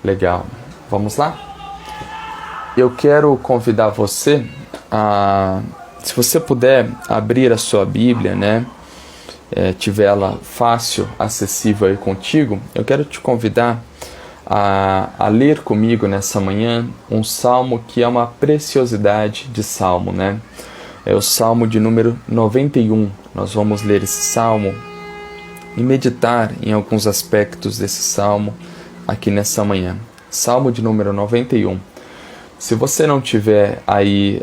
Legal. Vamos lá? Eu quero convidar você se você puder abrir a sua Bíblia, né? Tiver ela fácil, acessível aí contigo, eu quero te convidar a ler comigo nessa manhã um salmo que é uma preciosidade de salmo, né? É o salmo de número 91. Nós vamos ler esse salmo e meditar em alguns aspectos desse salmo aqui nessa manhã. Salmo de número 91. Se você não tiver aí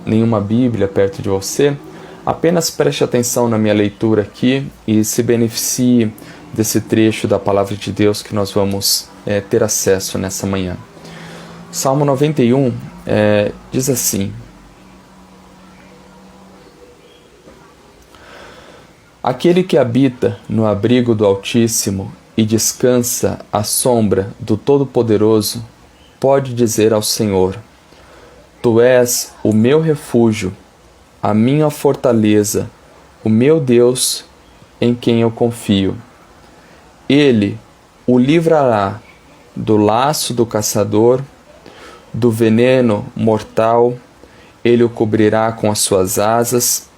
nenhuma Bíblia perto de você, apenas preste atenção na minha leitura aqui e se beneficie desse trecho da Palavra de Deus que nós vamos ter acesso nessa manhã. Salmo 91 diz assim: Aquele que habita no abrigo do Altíssimo e descansa à sombra do Todo-Poderoso, pode dizer ao Senhor: Tu és o meu refúgio, a minha fortaleza, o meu Deus em quem eu confio. Ele o livrará do laço do caçador, do veneno mortal. Ele o cobrirá com as suas asas,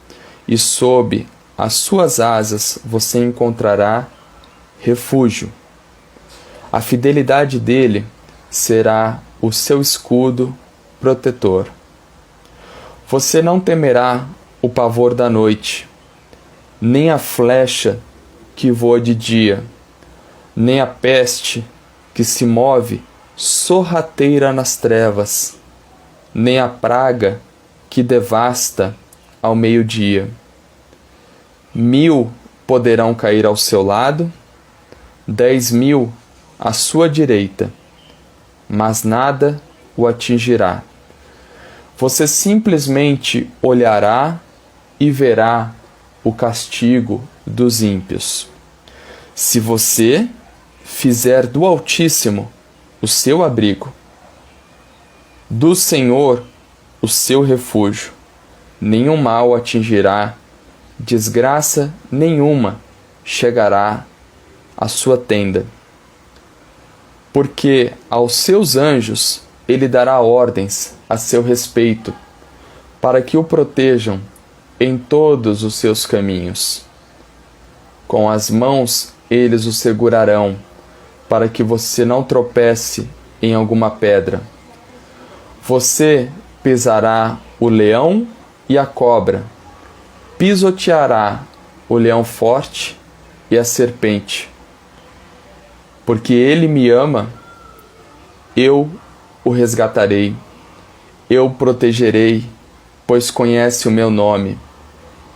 e sob as suas asas você encontrará refúgio. A fidelidade dele será o seu escudo protetor. Você não temerá o pavor da noite, nem a flecha que voa de dia, nem a peste que se move sorrateira nas trevas, nem a praga que devasta ao meio-dia. 1000 poderão cair ao seu lado, 10.000 à sua direita, mas nada o atingirá. Você simplesmente olhará e verá o castigo dos ímpios. Se você fizer do Altíssimo o seu abrigo, do Senhor o seu refúgio, nenhum mal atingirá, desgraça nenhuma chegará à sua tenda. Porque aos seus anjos ele dará ordens a seu respeito, para que o protejam em todos os seus caminhos. Com as mãos eles o segurarão, para que você não tropece em alguma pedra. Você pisará o leão e a cobra, pisoteará o leão forte e a serpente. Porque ele me ama, eu o resgatarei, eu o protegerei, pois conhece o meu nome.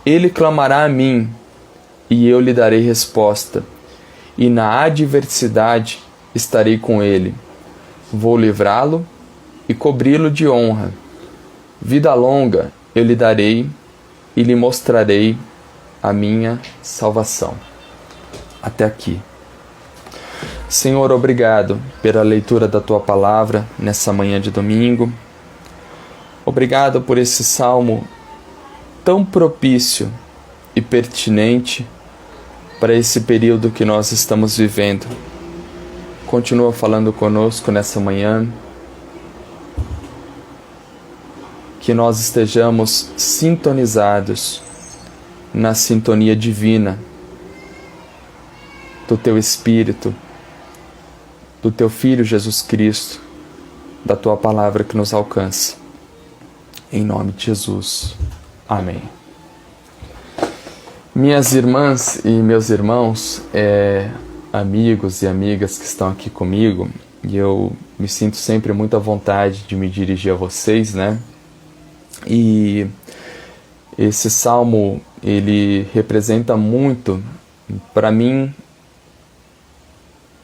Ele clamará a mim, e eu lhe darei resposta, e na adversidade estarei com ele. Vou livrá-lo e cobri-lo de honra. Vida longa eu lhe darei, e lhe mostrarei a minha salvação. Até aqui. Senhor, obrigado pela leitura da Tua Palavra nessa manhã de domingo. Obrigado por esse salmo tão propício e pertinente para esse período que nós estamos vivendo. Continua falando conosco nessa manhã. Que nós estejamos sintonizados na sintonia divina do Teu Espírito, do Teu Filho Jesus Cristo, da Tua Palavra que nos alcança. Em nome de Jesus. Amém. Minhas irmãs e meus irmãos, amigos e amigas que estão aqui comigo, e eu me sinto sempre muito à vontade de me dirigir a vocês, né? E esse salmo, ele representa muito para mim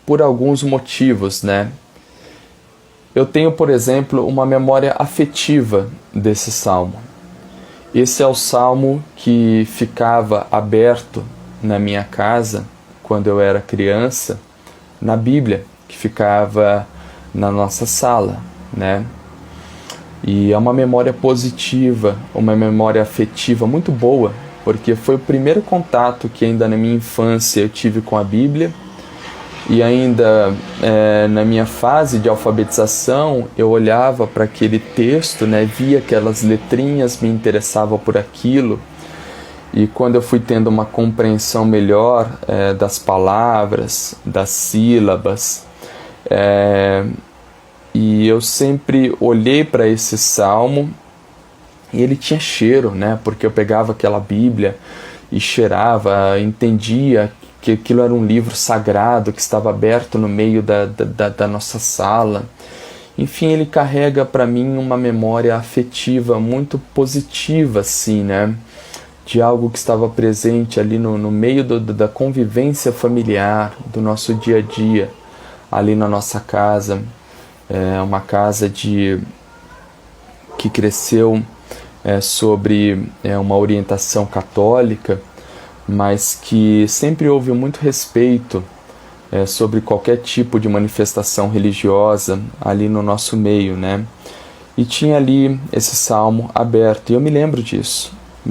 por alguns motivos, né? Eu tenho, por exemplo, uma memória afetiva desse salmo. Esse é o salmo que ficava aberto na minha casa quando eu era criança, na Bíblia, que ficava na nossa sala, né? E é uma memória positiva, uma memória afetiva muito boa, porque foi o primeiro contato que ainda na minha infância eu tive com a Bíblia E ainda na minha fase de alfabetização, eu olhava para aquele texto, né, via aquelas letrinhas, me interessava por aquilo. E quando eu fui tendo uma compreensão melhor das palavras, das sílabas, e eu sempre olhei para esse salmo e ele tinha cheiro, né? Porque eu pegava aquela Bíblia e cheirava, entendia que aquilo era um livro sagrado que estava aberto no meio da nossa sala. Enfim, ele carrega para mim uma memória afetiva muito positiva, assim, né? De algo que estava presente ali no meio da convivência familiar, do nosso dia a dia, ali na nossa casa. É uma casa que cresceu sobre uma orientação católica, mas que sempre houve muito respeito sobre qualquer tipo de manifestação religiosa ali no nosso meio, né? E tinha ali esse salmo aberto, e eu me lembro disso e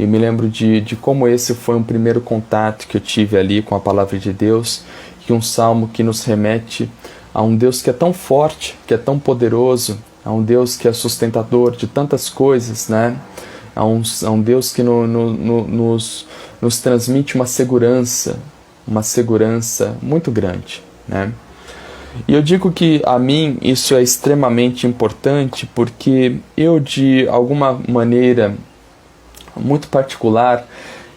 me lembro de como esse foi um primeiro contato que eu tive ali com a palavra de Deus, e um salmo que nos remete a um Deus que é tão forte, que é tão poderoso, a um Deus que é sustentador de tantas coisas, né? A um Deus que nos transmite uma segurança muito grande, né? E eu digo que a mim isso é extremamente importante porque eu, de alguma maneira muito particular,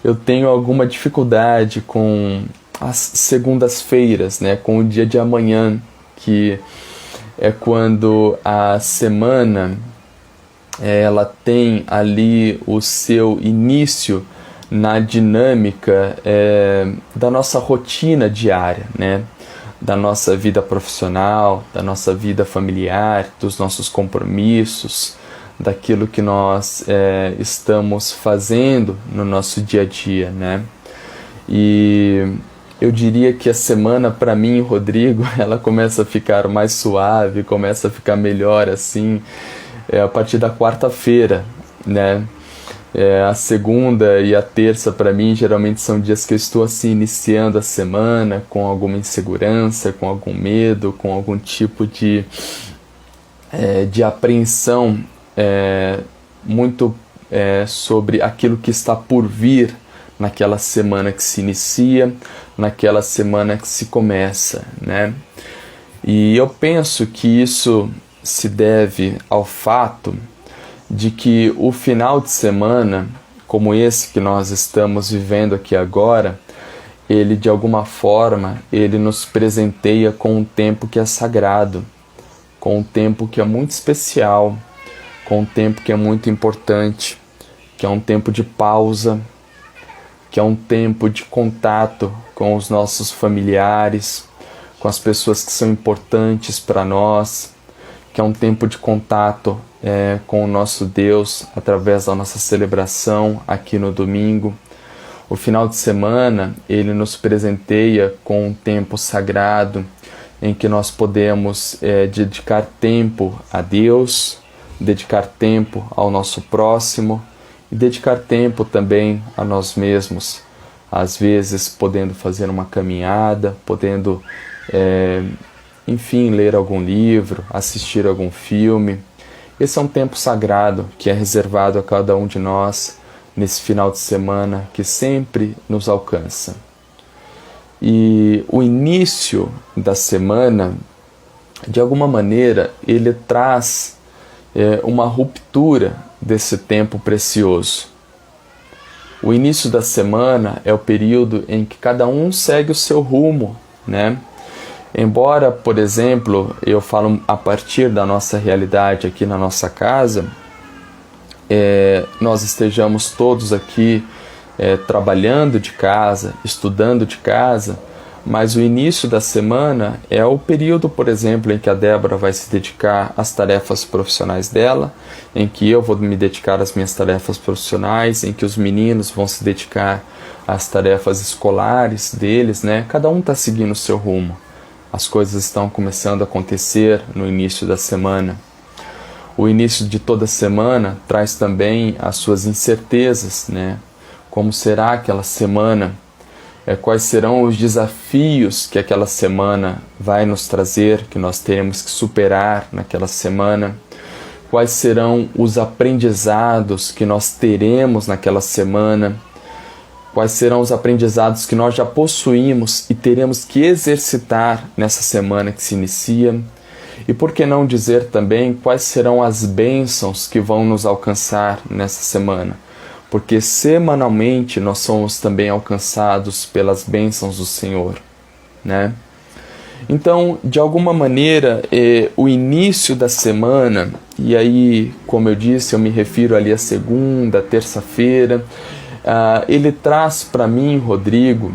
eu tenho alguma dificuldade com as segundas-feiras, né? Com o dia de amanhã, que é quando a semana ela tem ali o seu início na dinâmica da nossa rotina diária, né? Da nossa vida profissional, da nossa vida familiar, dos nossos compromissos, daquilo que nós estamos fazendo no nosso dia a dia, né? E eu diria que a semana, para mim, Rodrigo, ela começa a ficar mais suave, começa a ficar melhor assim a partir da quarta-feira, né? A segunda e a terça, para mim, geralmente são dias que eu estou assim iniciando a semana com alguma insegurança, com algum medo, com algum tipo de apreensão muito sobre aquilo que está por vir naquela semana que se inicia, naquela semana que se começa, né? E eu penso que isso se deve ao fato de que o final de semana, como esse que nós estamos vivendo aqui agora, ele de alguma forma, ele nos presenteia com um tempo que é sagrado, com um tempo que é muito especial, com um tempo que é muito importante, que é um tempo de pausa, que é um tempo de contato com os nossos familiares, com as pessoas que são importantes para nós, que é um tempo de contato com o nosso Deus através da nossa celebração aqui no domingo. O final de semana, ele nos presenteia com um tempo sagrado em que nós podemos dedicar tempo a Deus, dedicar tempo ao nosso próximo e dedicar tempo também a nós mesmos. Às vezes podendo fazer uma caminhada, podendo enfim, ler algum livro, assistir algum filme. Esse é um tempo sagrado que é reservado a cada um de nós nesse final de semana que sempre nos alcança. E o início da semana, de alguma maneira, ele traz uma ruptura desse tempo precioso. O início da semana é o período em que cada um segue o seu rumo, né? Embora, por exemplo, eu falo a partir da nossa realidade aqui na nossa casa, nós estejamos todos aqui trabalhando de casa, estudando de casa, mas o início da semana é o período, por exemplo, em que a Débora vai se dedicar às tarefas profissionais dela, em que eu vou me dedicar às minhas tarefas profissionais, em que os meninos vão se dedicar às tarefas escolares deles, né? Cada um está seguindo o seu rumo. As coisas estão começando a acontecer no início da semana. O início de toda semana traz também as suas incertezas, né? Como será aquela semana? quais serão os desafios que aquela semana vai nos trazer, que nós teremos que superar naquela semana, quais serão os aprendizados que nós teremos naquela semana, quais serão os aprendizados que nós já possuímos e teremos que exercitar nessa semana que se inicia. E por que não dizer também quais serão as bênçãos que vão nos alcançar nessa semana? Porque semanalmente nós somos também alcançados pelas bênçãos do Senhor, né? Então, de alguma maneira, o início da semana, e aí, como eu disse, eu me refiro ali a segunda, terça-feira, ele traz para mim, Rodrigo,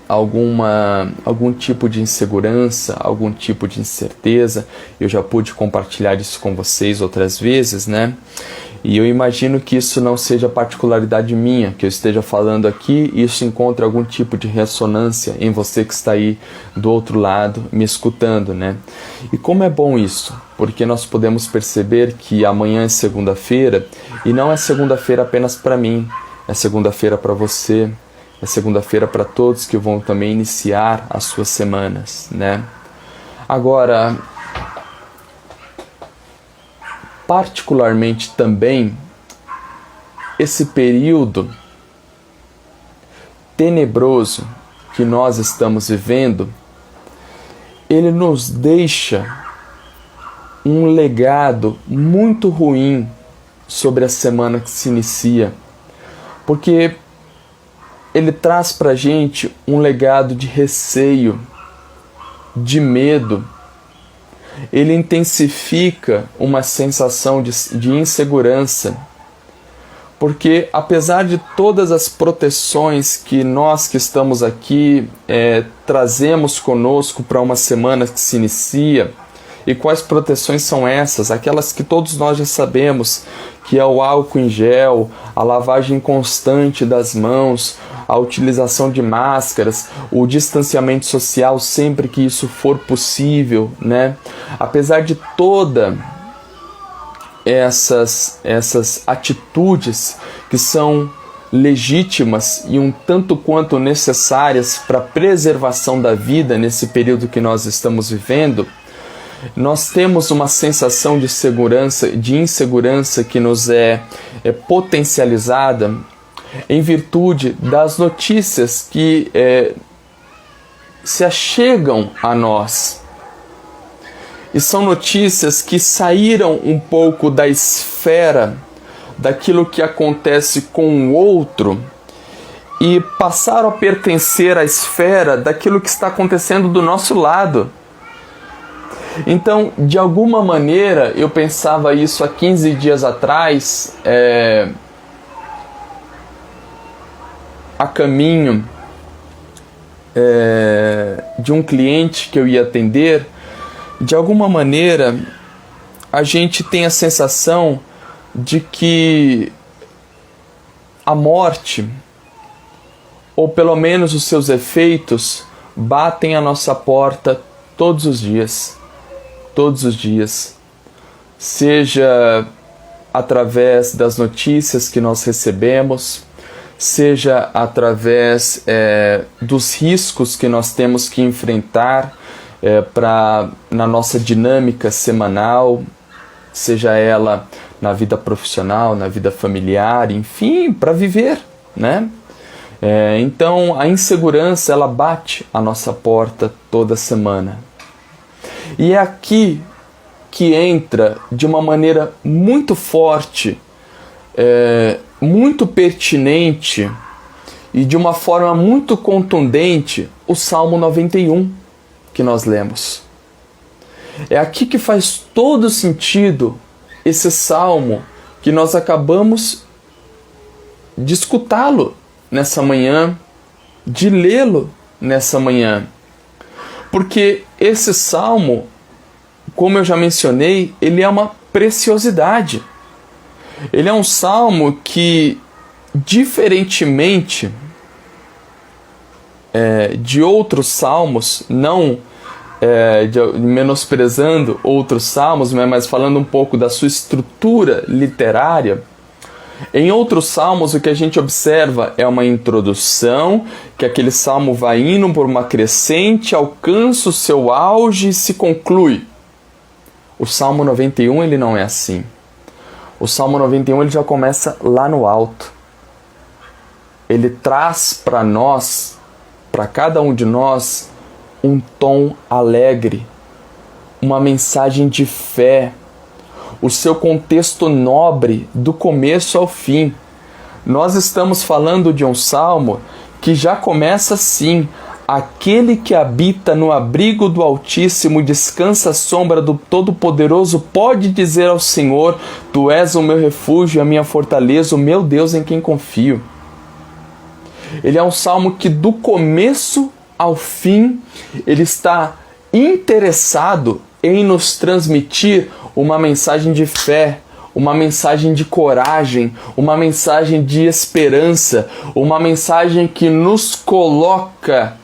algum tipo de insegurança, algum tipo de incerteza. Eu já pude compartilhar isso com vocês outras vezes, né? E eu imagino que isso não seja particularidade minha, que eu esteja falando aqui e isso encontre algum tipo de ressonância em você que está aí do outro lado me escutando, né? E como é bom isso, porque nós podemos perceber que amanhã é segunda-feira e não é segunda-feira apenas para mim, é segunda-feira para você, é segunda-feira para todos que vão também iniciar as suas semanas, né? Agora, particularmente também, esse período tenebroso que nós estamos vivendo, ele nos deixa um legado muito ruim sobre a semana que se inicia, porque ele traz para a gente um legado de receio, de medo. Ele intensifica uma sensação de insegurança, porque apesar de todas as proteções que nós que estamos aqui trazemos conosco para uma semana que se inicia, e quais proteções são essas? Aquelas que todos nós já sabemos, que é o álcool em gel, a lavagem constante das mãos, a utilização de máscaras, o distanciamento social sempre que isso for possível, né? Apesar de todas essas atitudes que são legítimas e um tanto quanto necessárias para a preservação da vida nesse período que nós estamos vivendo, nós temos uma sensação de segurança, de insegurança que nos é potencializada em virtude das notícias que se achegam a nós. E são notícias que saíram um pouco da esfera daquilo que acontece com o outro e passaram a pertencer à esfera daquilo que está acontecendo do nosso lado. Então, de alguma maneira, eu pensava isso há 15 dias atrás, a caminho de um cliente que eu ia atender. De alguma maneira, a gente tem a sensação de que a morte, ou pelo menos os seus efeitos, batem à nossa porta todos os dias. Todos os dias, seja através das notícias que nós recebemos, seja através dos riscos que nós temos que enfrentar na nossa dinâmica semanal, seja ela na vida profissional, na vida familiar, enfim, para viver, né? Então a insegurança ela bate à nossa porta toda semana. E é aqui que entra de uma maneira muito forte, muito pertinente e de uma forma muito contundente o Salmo 91 que nós lemos. É aqui que faz todo sentido esse salmo que nós acabamos de escutá-lo nessa manhã, de lê-lo nessa manhã. Porque esse salmo, como eu já mencionei, ele é uma preciosidade. Ele é um salmo que, diferentemente de outros salmos, não menosprezando outros salmos, mas falando um pouco da sua estrutura literária, Em outros salmos, o que a gente observa é uma introdução, que aquele salmo vai indo por uma crescente, alcança o seu auge e se conclui. O Salmo 91 ele não é assim. O Salmo 91 ele já começa lá no alto. Ele traz para nós, para cada um de nós, um tom alegre, uma mensagem de fé, o seu contexto nobre do começo ao fim. Nós estamos falando de um salmo que já começa assim: aquele que habita no abrigo do Altíssimo, descansa à sombra do Todo-Poderoso, pode dizer ao Senhor: Tu és o meu refúgio, a minha fortaleza, o meu Deus em quem confio. Ele é um salmo que do começo ao fim, ele está interessado em nos transmitir uma mensagem de fé, uma mensagem de coragem, uma mensagem de esperança, uma mensagem que nos coloca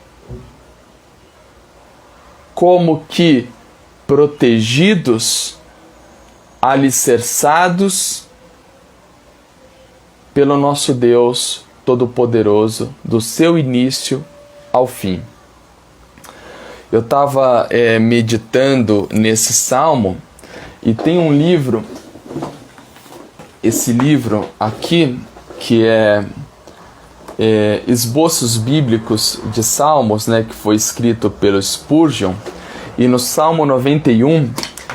como que protegidos, alicerçados pelo nosso Deus Todo-Poderoso, do seu início ao fim. Eu estava meditando nesse salmo e tem um livro, esse livro aqui, que é Esboços Bíblicos de Salmos, né, que foi escrito pelo Spurgeon, e no Salmo 91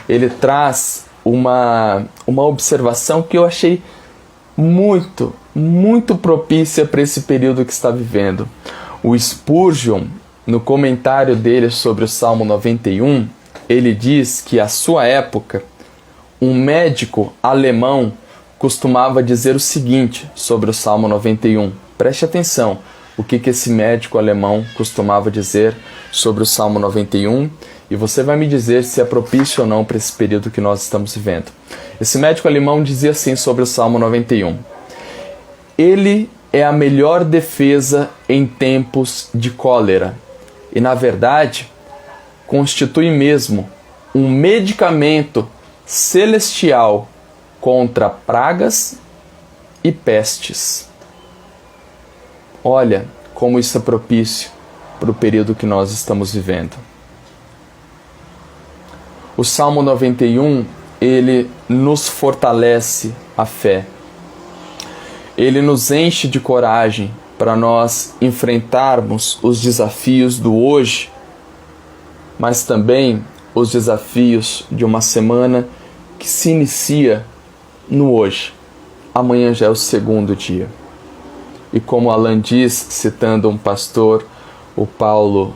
ele traz uma observação que eu achei muito propícia para esse período que está vivendo. O Spurgeon, no comentário dele sobre o Salmo 91, ele diz que à sua época, um médico alemão costumava dizer o seguinte sobre o Salmo 91. Preste atenção o que esse médico alemão costumava dizer sobre o Salmo 91 e você vai me dizer se é propício ou não para esse período que nós estamos vivendo. Esse médico alemão dizia assim sobre o Salmo 91. Ele é a melhor defesa em tempos de cólera e, na verdade, constitui mesmo um medicamento celestial contra pragas e pestes. Olha como isso é propício para o período que nós estamos vivendo. O Salmo 91, ele nos fortalece a fé. Ele nos enche de coragem para nós enfrentarmos os desafios do hoje, mas também os desafios de uma semana que se inicia no hoje. Amanhã já é o segundo dia. E como Alan diz, citando um pastor, o Paulo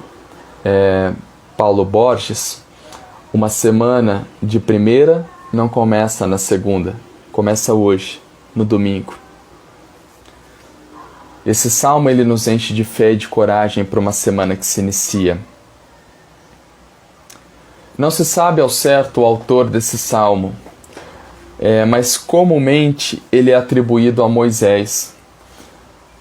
Borges, uma semana de primeira não começa na segunda, começa hoje, no domingo. Esse salmo ele nos enche de fé e de coragem para uma semana que se inicia. Não se sabe ao certo o autor desse salmo, mas comumente ele é atribuído a Moisés.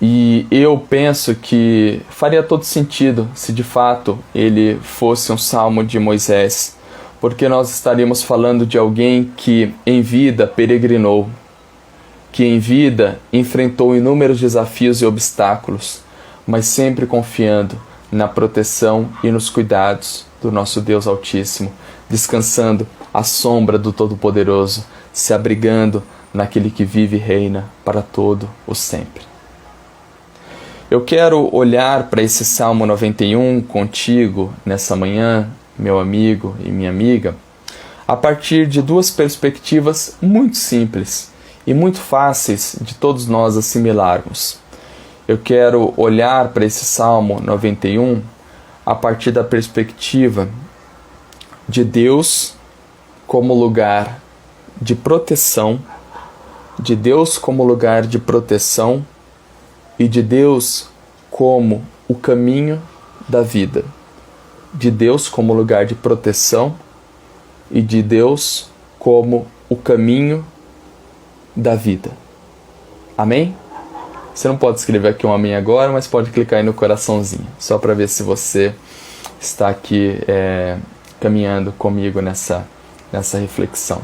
E eu penso que faria todo sentido se de fato ele fosse um salmo de Moisés, porque nós estaríamos falando de alguém que em vida peregrinou, que em vida enfrentou inúmeros desafios e obstáculos, mas sempre confiando na proteção e nos cuidados do nosso Deus Altíssimo, descansando à sombra do Todo-Poderoso, se abrigando naquele que vive e reina para todo o sempre. Eu quero olhar para esse Salmo 91 contigo nessa manhã, meu amigo e minha amiga, a partir de duas perspectivas muito simples e muito fáceis de todos nós assimilarmos. Eu quero olhar para esse Salmo 91 a partir da perspectiva de Deus como lugar de proteção, de Deus como lugar de proteção e de Deus como o caminho da vida. De Deus como lugar de proteção e de Deus como o caminho da vida. Amém? Você não pode escrever aqui um amém agora, mas pode clicar aí no coraçãozinho, só para ver se você está aqui caminhando comigo nessa reflexão.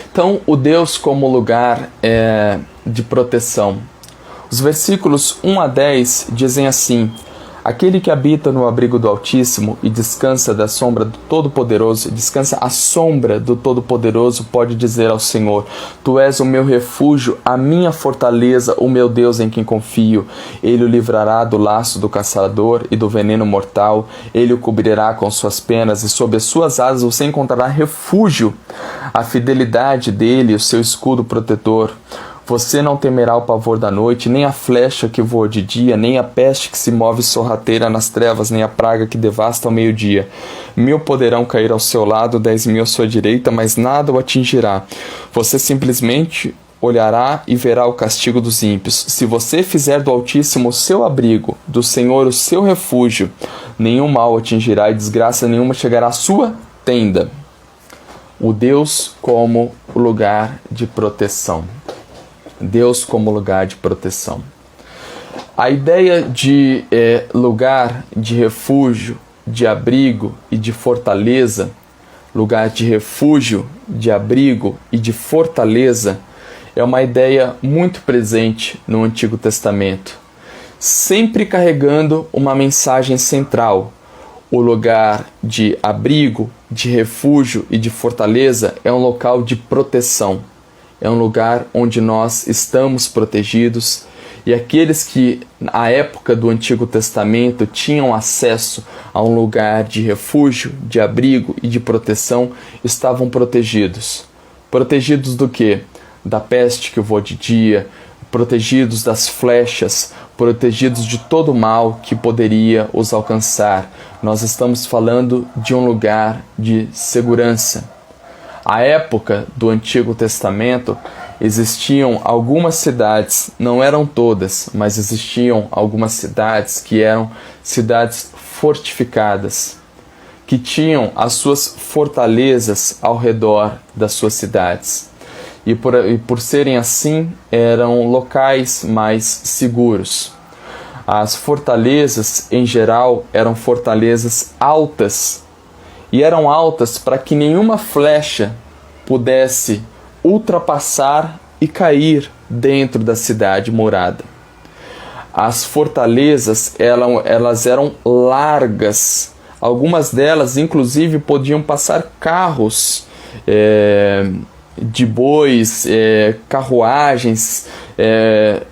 Então, o Deus como lugar de proteção. Os versículos 1 a 10 dizem assim: aquele que habita no abrigo do Altíssimo e descansa da sombra do Todo-Poderoso, descansa à sombra do Todo-Poderoso, pode dizer ao Senhor: Tu és o meu refúgio, a minha fortaleza, o meu Deus em quem confio. Ele o livrará do laço do caçador e do veneno mortal. Ele o cobrirá com suas penas e sob as suas asas você encontrará refúgio. A fidelidade dele, o seu escudo protetor. Você não temerá o pavor da noite, nem a flecha que voa de dia, nem a peste que se move sorrateira nas trevas, nem a praga que devasta ao meio-dia. 1000 poderão cair ao seu lado, 10.000 à sua direita, mas nada o atingirá. Você simplesmente olhará e verá o castigo dos ímpios. Se você fizer do Altíssimo o seu abrigo, do Senhor o seu refúgio, nenhum mal atingirá e desgraça nenhuma chegará à sua tenda. O Deus como lugar de proteção. Deus como lugar de proteção. A ideia de lugar de refúgio, de abrigo e de fortaleza, lugar de refúgio, de abrigo e de fortaleza, é uma ideia muito presente no Antigo Testamento, sempre carregando uma mensagem central. O lugar de abrigo, de refúgio e de fortaleza é um local de proteção. É um lugar onde nós estamos protegidos, e aqueles que, na época do Antigo Testamento, tinham acesso a um lugar de refúgio, de abrigo e de proteção, estavam protegidos. Protegidos do quê? Da peste que voa de dia, protegidos das flechas, protegidos de todo o mal que poderia os alcançar. Nós estamos falando de um lugar de segurança. À época do Antigo Testamento, existiam algumas cidades, não eram todas, mas existiam algumas cidades que eram cidades fortificadas, que tinham as suas fortalezas ao redor das suas cidades. E por serem assim, eram locais mais seguros. As fortalezas, em geral, eram fortalezas altas, e eram altas para que nenhuma flecha pudesse ultrapassar e cair dentro da cidade morada. As fortalezas elas eram largas, algumas delas inclusive podiam passar carros de bois, carruagens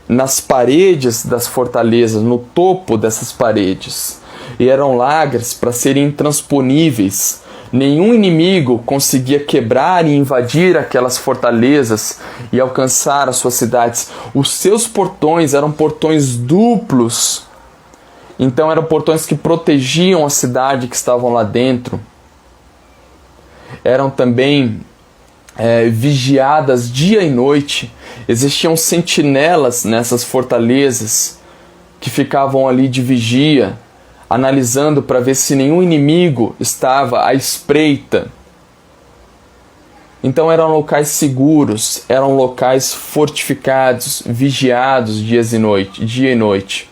nas paredes das fortalezas, no topo dessas paredes. E eram largas para serem intransponíveis. Nenhum inimigo conseguia quebrar e invadir aquelas fortalezas e alcançar as suas cidades. Os seus portões eram portões duplos. Então eram portões que protegiam a cidade que estavam lá dentro. Eram também vigiadas dia e noite. Existiam sentinelas nessas fortalezas que ficavam ali de vigia, analisando para ver se nenhum inimigo estava à espreita. Então eram locais seguros, eram locais fortificados, vigiados dia e noite.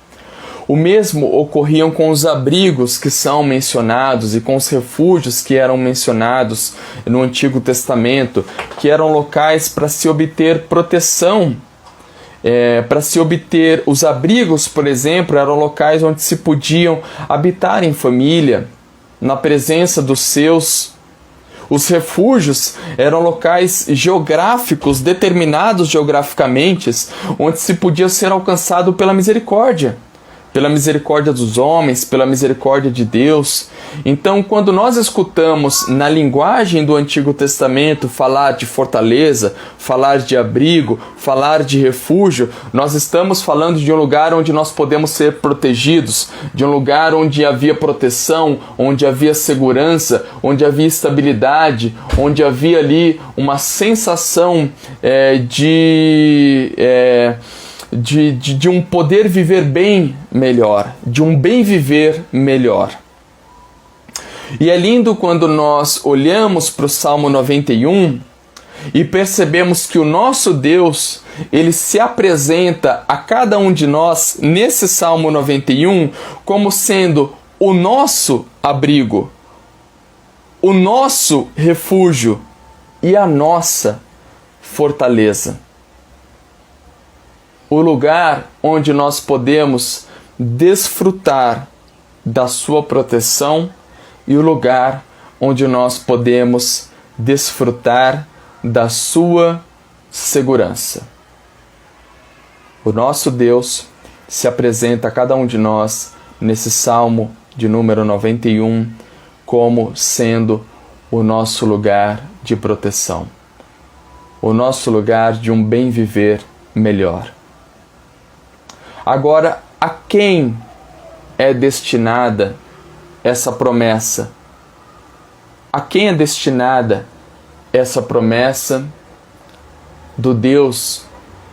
O mesmo ocorriam com os abrigos que são mencionados e com os refúgios que eram mencionados no Antigo Testamento, que eram locais para se obter proteção. Para se obter os abrigos, por exemplo, eram locais onde se podiam habitar em família, na presença dos seus. Os refúgios eram locais geográficos, determinados geograficamente, onde se podia ser alcançado pela misericórdia dos homens, pela misericórdia de Deus. Então, quando nós escutamos na linguagem do Antigo Testamento falar de fortaleza, falar de abrigo, falar de refúgio, nós estamos falando de um lugar onde nós podemos ser protegidos, de um lugar onde havia proteção, onde havia segurança, onde havia estabilidade, onde havia ali uma sensação de um poder viver bem melhor, de um bem viver melhor. E é lindo quando nós olhamos para o Salmo 91 e percebemos que o nosso Deus, ele se apresenta a cada um de nós nesse Salmo 91 como sendo o nosso abrigo, o nosso refúgio e a nossa fortaleza. o lugar onde nós podemos desfrutar da sua proteção e o lugar onde nós podemos desfrutar da sua segurança. O nosso Deus se apresenta a cada um de nós nesse Salmo de número 91 como sendo o nosso lugar de proteção, o nosso lugar de um bem viver melhor. Agora, a quem é destinada essa promessa? A quem é destinada essa promessa do Deus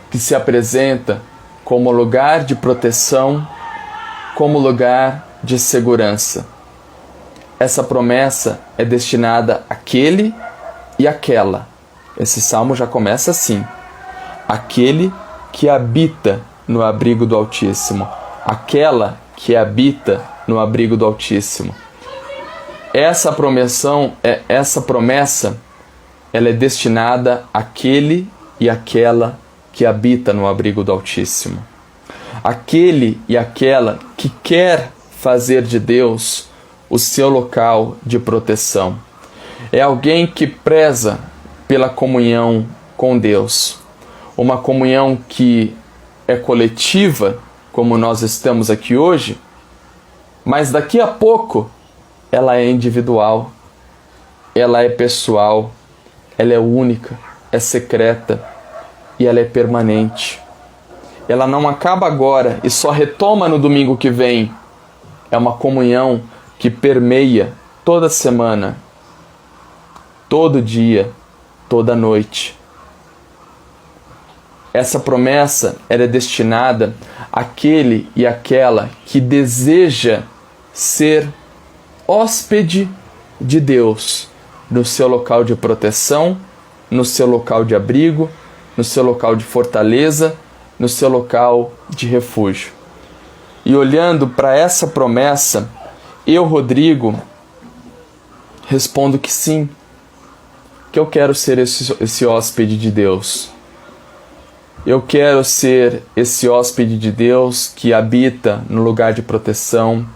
que se apresenta como lugar de proteção, como lugar de segurança? Essa promessa é destinada àquele e àquela. Esse salmo já começa assim: aquele que habita no abrigo do Altíssimo, aquela que habita no abrigo do Altíssimo. Essa promessa, ela é destinada àquele e àquela que habita no abrigo do Altíssimo. Aquele e aquela que quer fazer de Deus o seu local de proteção. É alguém que preza pela comunhão com Deus. Uma comunhão que é coletiva, como nós estamos aqui hoje, mas daqui a pouco ela é individual, ela é pessoal, ela é única, é secreta e ela é permanente. Ela não acaba agora e só retoma no domingo que vem. É uma comunhão que permeia toda semana, todo dia, toda noite. Essa promessa é destinada àquele e àquela que deseja ser hóspede de Deus no seu local de proteção, no seu local de abrigo, no seu local de fortaleza, no seu local de refúgio. E olhando para essa promessa, eu, Rodrigo, respondo que sim, que eu quero ser esse hóspede de Deus. Eu quero ser esse hóspede de Deus que habita no lugar de proteção,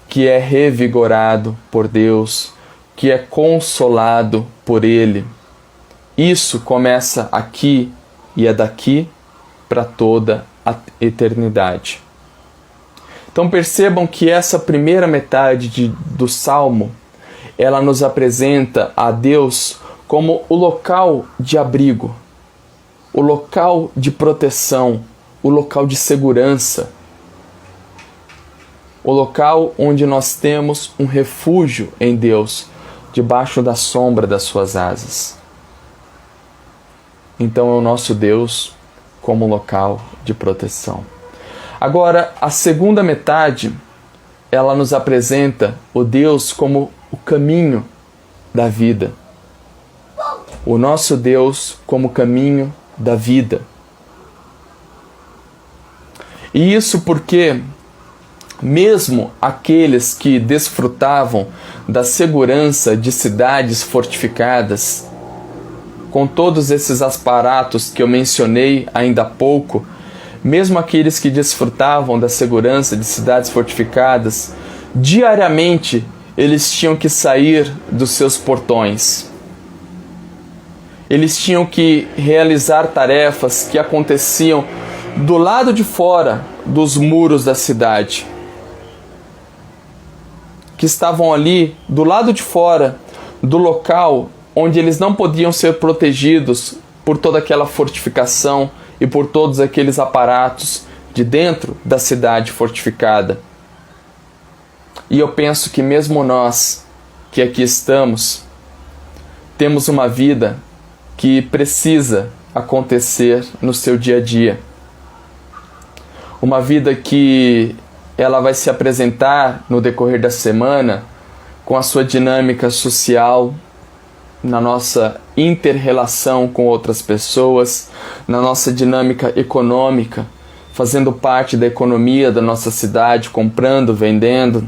que é revigorado por Deus, que é consolado por Ele. Isso começa aqui e é daqui para toda a eternidade. Então percebam que essa primeira metade do Salmo, ela nos apresenta a Deus como o local de abrigo, o local de proteção, o local de segurança, o local onde nós temos um refúgio em Deus, debaixo da sombra das suas asas. Então é o nosso Deus como local de proteção. Agora, a segunda metade, ela nos apresenta o Deus como o caminho da vida. O nosso Deus como caminho da vida. E isso porque, mesmo aqueles que desfrutavam da segurança de cidades fortificadas, com todos esses aparatos que eu mencionei ainda há pouco, mesmo aqueles que desfrutavam da segurança de cidades fortificadas, diariamente eles tinham que sair dos seus portões. Eles tinham que realizar tarefas que aconteciam do lado de fora dos muros da cidade, que estavam ali do lado de fora do local onde eles não podiam ser protegidos por toda aquela fortificação e por todos aqueles aparatos de dentro da cidade fortificada. E eu penso que mesmo nós, que aqui estamos, temos uma vida que precisa acontecer no seu dia a dia. Uma vida que ela vai se apresentar no decorrer da semana com a sua dinâmica social, na nossa inter-relação com outras pessoas, na nossa dinâmica econômica, fazendo parte da economia da nossa cidade, comprando, vendendo.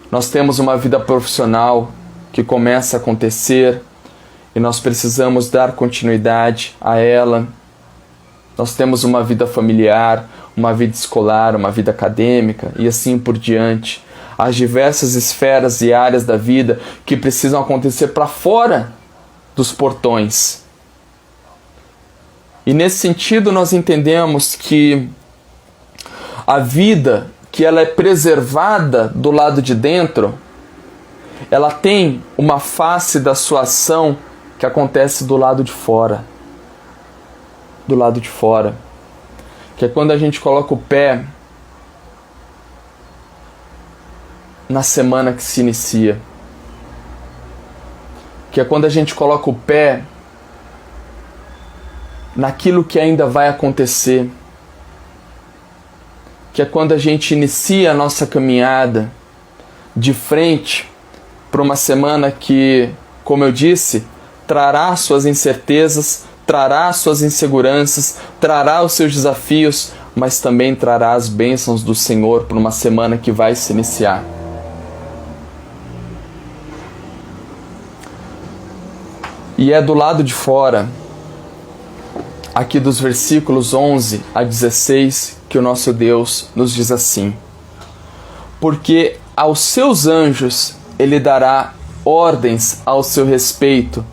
Nós temos uma vida profissional que começa a acontecer e nós precisamos dar continuidade a ela. Nós temos uma vida familiar, uma vida escolar, uma vida acadêmica e assim por diante. As diversas esferas e áreas da vida que precisam acontecer para fora dos portões. E nesse sentido nós entendemos que a vida que ela é preservada do lado de dentro, ela tem uma face da sua ação que acontece do lado de fora. Do lado de fora. Que é quando a gente coloca o pé na semana que se inicia. Que é quando a gente coloca o pé naquilo que ainda vai acontecer. Que é quando a gente inicia a nossa caminhada de frente para uma semana que, como eu disse, trará suas incertezas, trará suas inseguranças, trará os seus desafios, mas também trará as bênçãos do Senhor para uma semana que vai se iniciar. E é do lado de fora, aqui dos versículos 11 a 16, que o nosso Deus nos diz assim: porque aos seus anjos ele dará ordens ao seu respeito,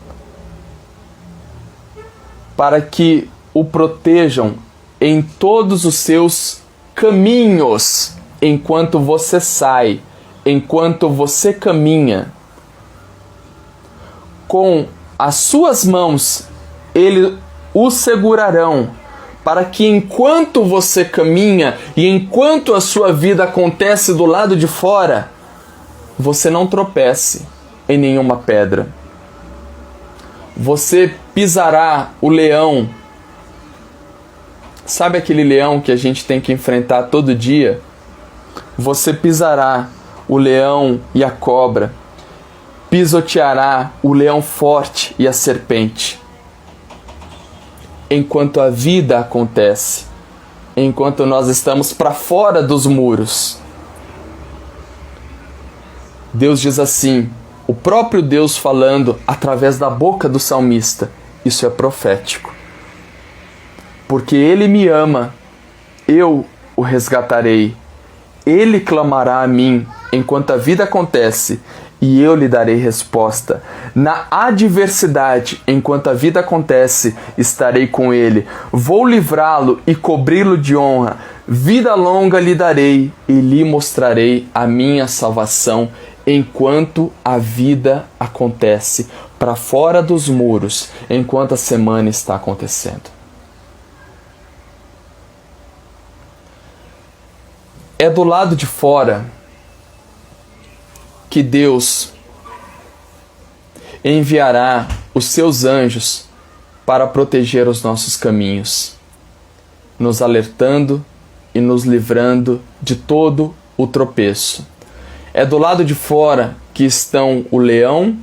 para que o protejam em todos os seus caminhos, enquanto você sai, enquanto você caminha. Com as suas mãos eles o segurarão, para que enquanto você caminha e enquanto a sua vida acontece do lado de fora, você não tropece em nenhuma pedra. Você pisará o leão. Sabe aquele leão que a gente tem que enfrentar todo dia? Você pisará o leão e a cobra. Pisoteará o leão forte e a serpente. Enquanto a vida acontece, enquanto nós estamos para fora dos muros. Deus diz assim, o próprio Deus falando através da boca do salmista. Isso é profético. Porque Ele me ama, eu o resgatarei. Ele clamará a mim enquanto a vida acontece, e eu lhe darei resposta. Na adversidade, enquanto a vida acontece, estarei com ele. Vou livrá-lo e cobri-lo de honra. Vida longa lhe darei e lhe mostrarei a minha salvação enquanto a vida acontece, para fora dos muros, enquanto a semana está acontecendo. É do lado de fora que Deus enviará os seus anjos para proteger os nossos caminhos, nos alertando e nos livrando de todo o tropeço. É do lado de fora que estão o leão,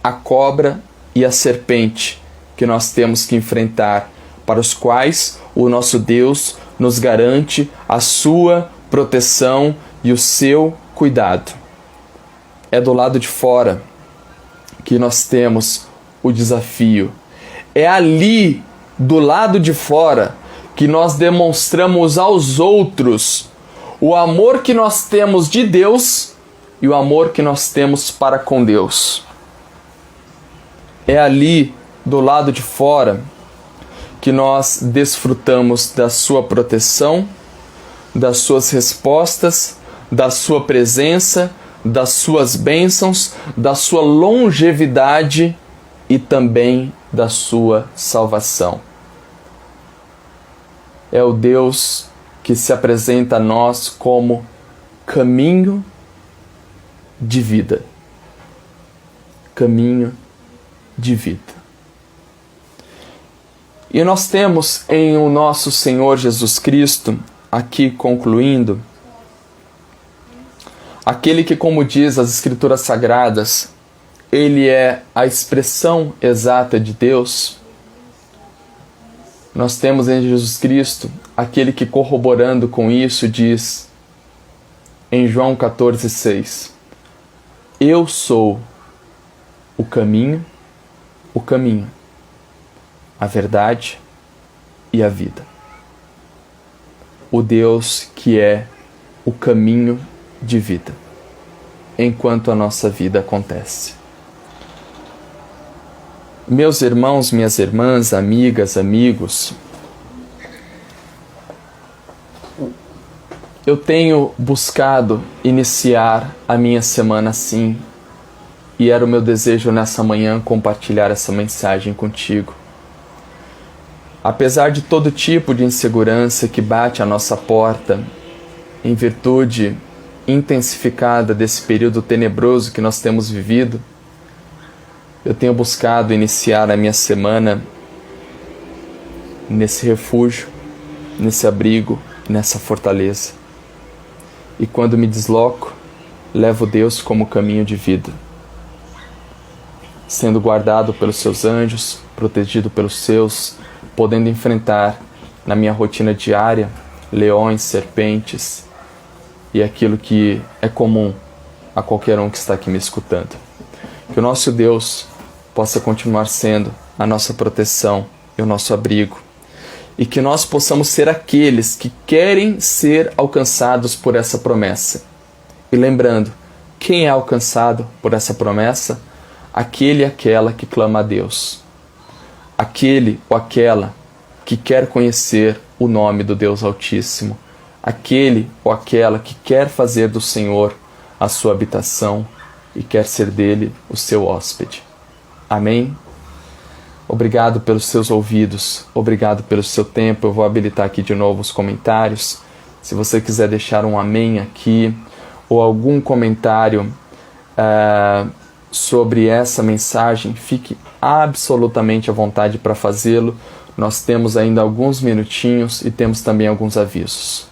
a cobra e a serpente que nós temos que enfrentar, para os quais o nosso Deus nos garante a sua proteção e o seu cuidado. É do lado de fora que nós temos o desafio. É ali, do lado de fora, que nós demonstramos aos outros o amor que nós temos de Deus e o amor que nós temos para com Deus. É ali, do lado de fora, que nós desfrutamos da sua proteção, das suas respostas, da sua presença, das suas bênçãos, da sua longevidade e também da sua salvação. É o Deus que se apresenta a nós como caminho de vida. Caminho de vida. E nós temos em o nosso Senhor Jesus Cristo, aqui concluindo, aquele que, como diz as Escrituras Sagradas, ele é a expressão exata de Deus. Nós temos em Jesus Cristo aquele que, corroborando com isso, diz em João 14,6: eu sou o caminho, a verdade e a vida. o Deus que é o caminho de vida, enquanto a nossa vida acontece. Meus irmãos, minhas irmãs, amigas, amigos, eu tenho buscado iniciar a minha semana assim, e era o meu desejo nessa manhã compartilhar essa mensagem contigo. Apesar de todo tipo de insegurança que bate à nossa porta, em virtude intensificada desse período tenebroso que nós temos vivido, eu tenho buscado iniciar a minha semana nesse refúgio, nesse abrigo, nessa fortaleza. E quando me desloco, levo Deus como caminho de vida, sendo guardado pelos seus anjos, protegido pelos seus, podendo enfrentar na minha rotina diária leões, serpentes e aquilo que é comum a qualquer um que está aqui me escutando. Que o nosso Deus possa continuar sendo a nossa proteção e o nosso abrigo, e que nós possamos ser aqueles que querem ser alcançados por essa promessa. E lembrando, quem é alcançado por essa promessa? Aquele e aquela que clama a Deus. Aquele ou aquela que quer conhecer o nome do Deus Altíssimo. Aquele ou aquela que quer fazer do Senhor a sua habitação e quer ser dele o seu hóspede. Amém? Obrigado pelos seus ouvidos, obrigado pelo seu tempo. Eu vou habilitar aqui de novo os comentários. Se você quiser deixar um amém aqui, ou algum comentário sobre essa mensagem, fique absolutamente à vontade para fazê-lo. Nós temos ainda alguns minutinhos e temos também alguns avisos.